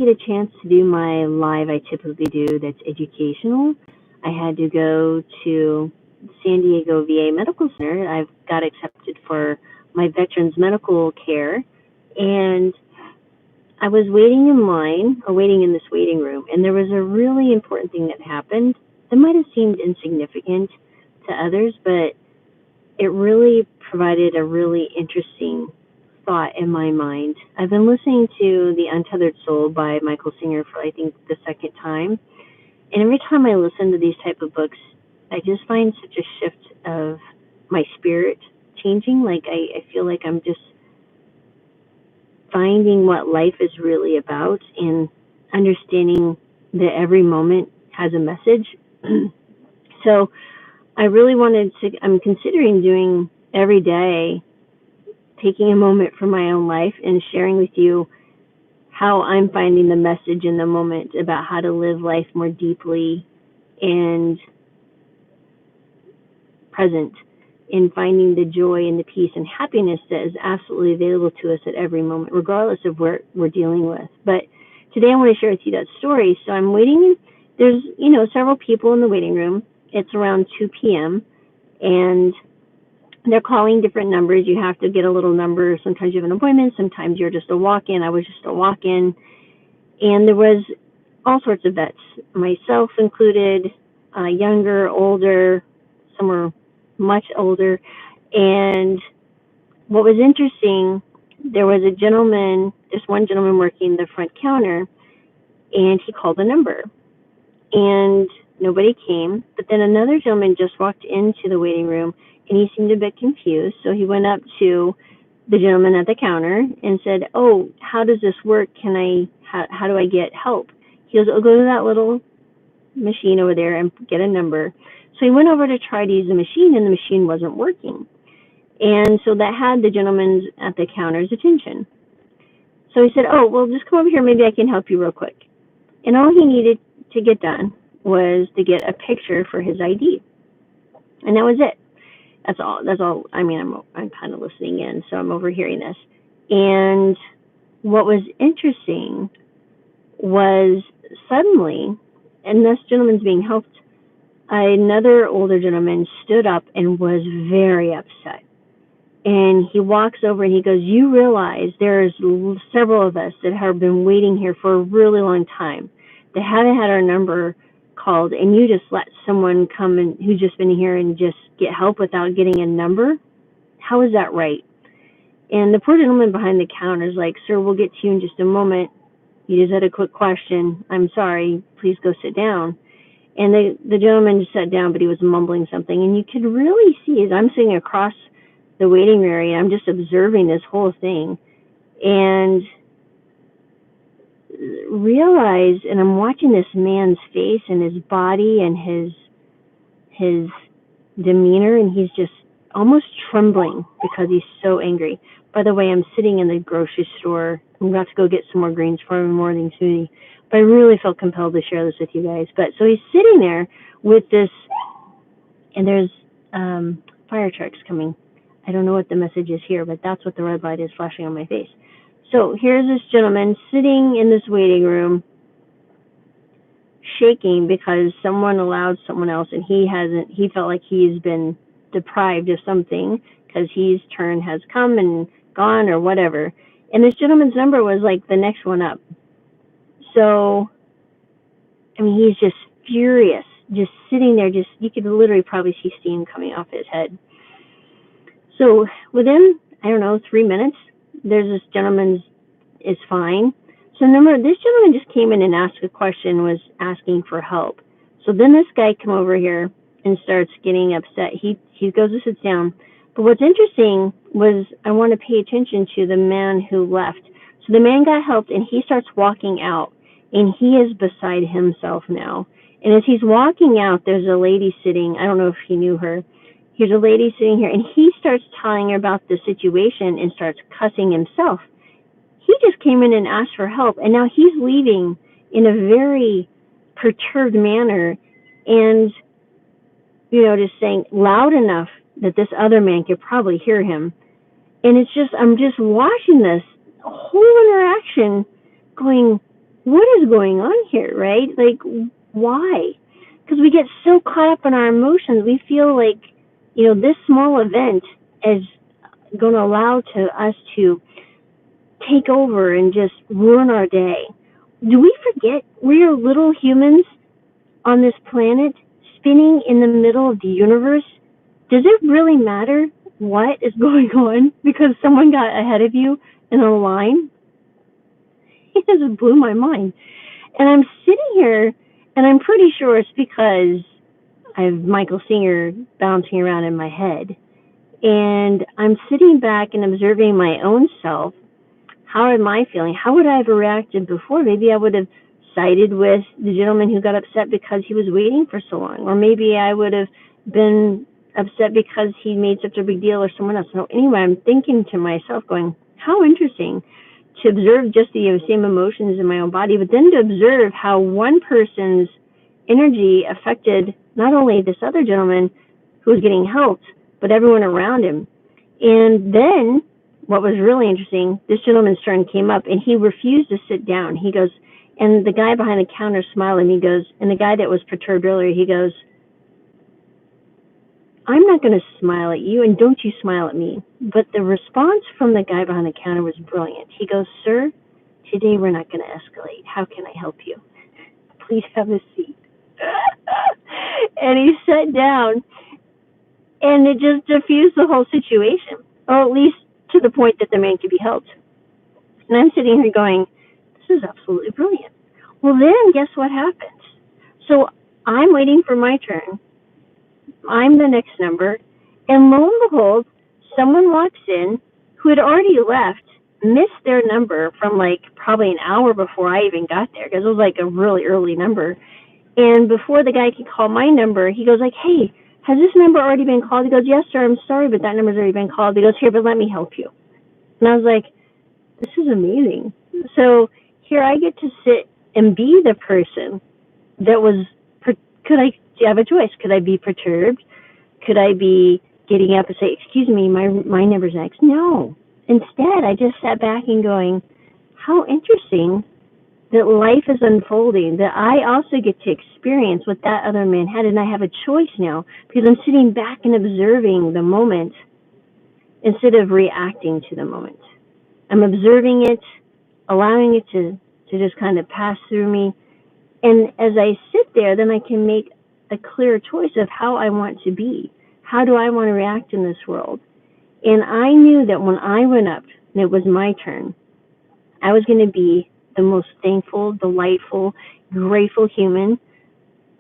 get a chance to do my live I typically do that's educational. I had to go to San Diego VA Medical Center. I've got accepted for my veterans medical care, and I was waiting in line, or waiting in this waiting room, and there was a really important thing that happened that might have seemed insignificant to others, but it really provided a really interesting thought in my mind. I've been listening to The Untethered Soul by Michael Singer for, I think, the second time, and every time I listen to these type of books, I just find such a shift of my spirit changing. Like, I feel like I'm just finding what life is really about and understanding that every moment has a message. So I really I'm considering doing every day, taking a moment from my own life and sharing with you how I'm finding the message in the moment about how to live life more deeply and present, in finding the joy and the peace and happiness that is absolutely available to us at every moment, regardless of what we're dealing with. But today I want to share with you that story. So I'm waiting. There's, several people in the waiting room. It's around 2 p.m. and they're calling different numbers. You have to get a little number. Sometimes you have an appointment. Sometimes you're just a walk-in. I was just a walk-in. And there was all sorts of vets, myself included, younger, older, some were much older. And what was interesting, there was one gentleman working the front counter, and he called a number. And nobody came. But then another gentleman just walked into the waiting room, and he seemed a bit confused. So he went up to the gentleman at the counter and said, "Oh, how does this work? How do I get help?" He goes, "Oh, go to that little machine over there and get a number." So he went over to try to use the machine, and the machine wasn't working. And so that had the gentleman at the counter's attention. So he said, "Oh, well, just come over here. Maybe I can help you real quick." And all he needed to get done was to get a picture for his ID. And that was it. That's all. I mean, I'm kind of listening in, so I'm overhearing this. And what was interesting was suddenly, and this gentleman's being helped, another older gentleman stood up and was very upset. And he walks over and he goes, "You realize there's several of us that have been waiting here for a really long time that haven't had our number called, and you just let someone come and who's just been here and just get help without getting a number? How is that right?" And the poor gentleman behind the counter is like, "Sir, we'll get to you in just a moment. You just had a quick question. I'm sorry. Please go sit down." And the gentleman just sat down, but he was mumbling something. And you could really see, as I'm sitting across the waiting area, I'm just observing this whole thing. And realize, and I'm watching this man's face and his body and his demeanor, and he's just almost trembling because he's so angry. By the way, I'm sitting in the grocery store. I'm about to go get some more greens for my morning smoothie. But I really felt compelled to share this with you guys. But so he's sitting there with this, and there's fire trucks coming. I don't know what the message is here, but that's what the red light is flashing on my face. So here's this gentleman sitting in this waiting room, shaking because someone allowed someone else, and he felt like he's been deprived of something because his turn has come and gone or whatever. And this gentleman's number was like the next one up. So, I mean, he's just furious, just sitting there, you could literally probably see steam coming off his head. So within, 3 minutes, there's this gentleman is fine. So this gentleman just came in and asked a question, was asking for help. So then this guy come over here and starts getting upset. He goes and sits down. But what's interesting was I want to pay attention to the man who left. So the man got helped, and he starts walking out, and he is beside himself now. And as he's walking out, there's a lady sitting. I don't know if he knew her. Here's a lady sitting here, and he starts telling her about the situation and starts cussing himself. He just came in and asked for help, and now he's leaving in a very perturbed manner and, just saying loud enough that this other man could probably hear him. And I'm just watching this whole interaction going, what is going on here, right? Like, why? Because we get so caught up in our emotions, we feel like, this small event is going to allow to us to take over and just ruin our day. Do we forget we are little humans on this planet spinning in the middle of the universe? Does it really matter what is going on because someone got ahead of you in a line? It just blew my mind. And I'm sitting here, and I'm pretty sure it's because I have Michael Singer bouncing around in my head. And I'm sitting back and observing my own self. How am I feeling? How would I have reacted before? Maybe I would have sided with the gentleman who got upset because he was waiting for so long. Or maybe I would have been upset because he made such a big deal, or someone else. So anyway, I'm thinking to myself, going, how interesting to observe just the same emotions in my own body, but then to observe how one person's energy affected not only this other gentleman who was getting helped, but everyone around him. And then what was really interesting, this gentleman's turn came up and he refused to sit down. He goes, and the guy behind the counter smiled, and he goes, and the guy that was perturbed earlier, he goes, I'm not going to smile at you, and don't you smile at me. But the response from the guy behind the counter was brilliant. He goes, sir, today we're not going to escalate. How can I help you? Please have a seat. And he sat down, and it just diffused the whole situation, or at least to the point that the man could be helped. And I'm sitting here going, this is absolutely brilliant. Well, then guess what happens? So I'm waiting for my turn. I'm the next number. And lo and behold, someone walks in who had already left, missed their number from like probably an hour before I even got there, because it was like a really early number. And before the guy could call my number, he goes like, hey, has this number already been called? He goes, yes, sir, I'm sorry, but that number's already been called. He goes, here, but let me help you. And I was like, this is amazing. So here I get to sit and be the person that was, could I have a choice? Could I be perturbed? Could I be getting up and say, excuse me, my number's next? No. Instead, I just sat back and going, how interesting that life is unfolding, that I also get to experience what that other man had, and I have a choice now because I'm sitting back and observing the moment instead of reacting to the moment. I'm observing it, allowing it to just kind of pass through me. And as I sit there, then I can make a clear choice of how I want to be. How do I want to react in this world? And I knew that when I went up and it was my turn, I was going to be the most thankful, delightful, grateful human.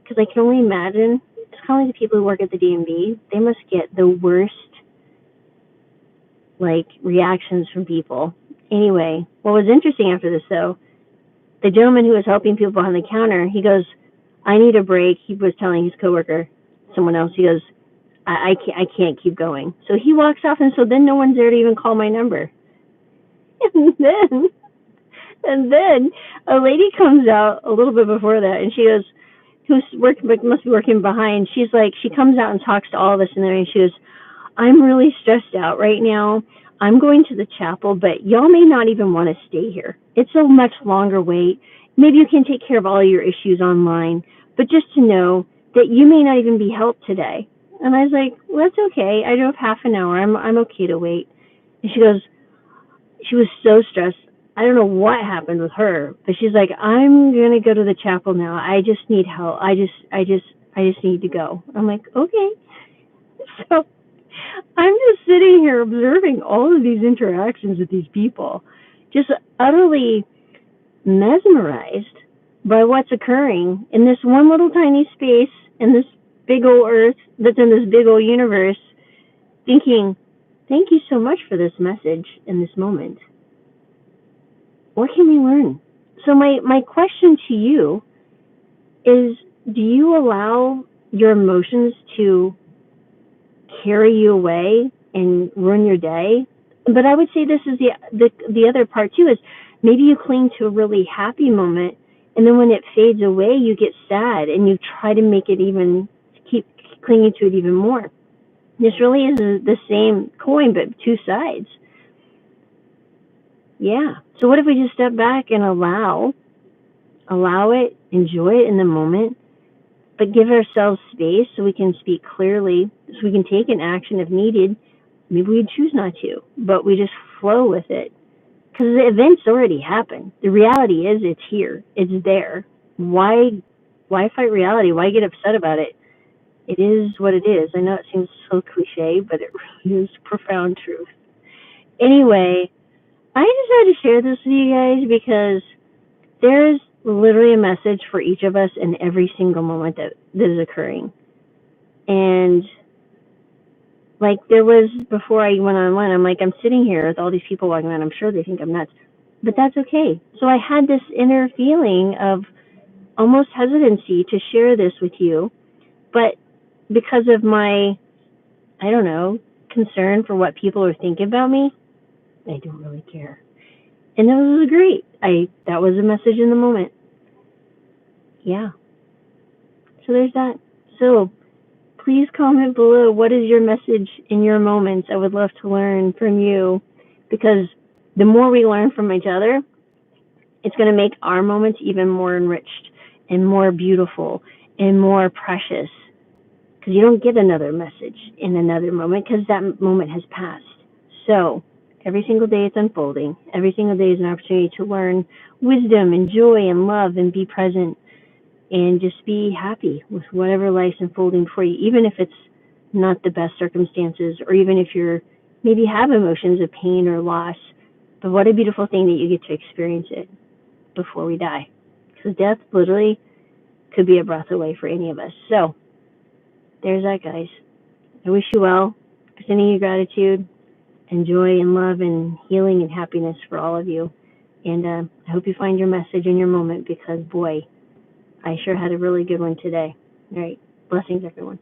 Because I can only imagine, it's kind of like the people who work at the DMV. They must get the worst, like, reactions from people. Anyway, what was interesting after this, though, the gentleman who was helping people behind the counter, he goes, I need a break. He was telling his coworker, someone else, he goes, I can't keep going. So he walks off, and so then no one's there to even call my number. And then a lady comes out a little bit before that, and she goes, must be working behind. She's like, she comes out and talks to all of us in there, and she goes, I'm really stressed out right now. I'm going to the chapel, but y'all may not even want to stay here. It's a much longer wait. Maybe you can take care of all your issues online, but just to know that you may not even be helped today. And I was like, well, that's okay. I drove half an hour. I'm okay to wait. And she goes, she was so stressed. I don't know what happened with her, but she's like, I'm gonna go to the chapel now. I just need help. I just need to go. I'm like, okay. So I'm just sitting here observing all of these interactions with these people, just utterly mesmerized by what's occurring in this one little tiny space in this big old earth that's in this big old universe, thinking, thank you so much for this message in this moment. What can we learn? So my question to you is, do you allow your emotions to carry you away and ruin your day? But I would say this is the other part too, is maybe you cling to a really happy moment, and then when it fades away, you get sad and you try to make it even, keep clinging to it even more. This really is the same coin, but two sides. Yeah. So what if we just step back and allow allow it, enjoy it in the moment, but give ourselves space so we can speak clearly, so we can take an action if needed. Maybe we choose not to, but we just flow with it. Because the event's already happened. The reality is it's here. It's there. Why fight reality? Why get upset about it? It is what it is. I know it seems so cliche, but it really is profound truth. Anyway, I just had to share this with you guys because there's literally a message for each of us in every single moment that is occurring. And like there was before I went online, I'm like, I'm sitting here with all these people walking around. I'm sure they think I'm nuts, but that's okay. So I had this inner feeling of almost hesitancy to share this with you, but because of my, I don't know, concern for what people are thinking about me, I don't really care. And that was great. That was a message in the moment. Yeah. So there's that. So please comment below, what is your message in your moments? I would love to learn from you, because the more we learn from each other, it's going to make our moments even more enriched and more beautiful and more precious, because you don't get another message in another moment because that moment has passed. So every single day it's unfolding. Every single day is an opportunity to learn wisdom and joy and love and be present and just be happy with whatever life's unfolding for you, even if it's not the best circumstances, or even if you're maybe have emotions of pain or loss. But what a beautiful thing that you get to experience it before we die, because death literally could be a breath away for any of us. So there's that, guys. I wish you well. Sending you gratitude and joy and love and healing and happiness for all of you. And I hope you find your message in your moment, because boy, I sure had a really good one today. All right. Blessings, everyone.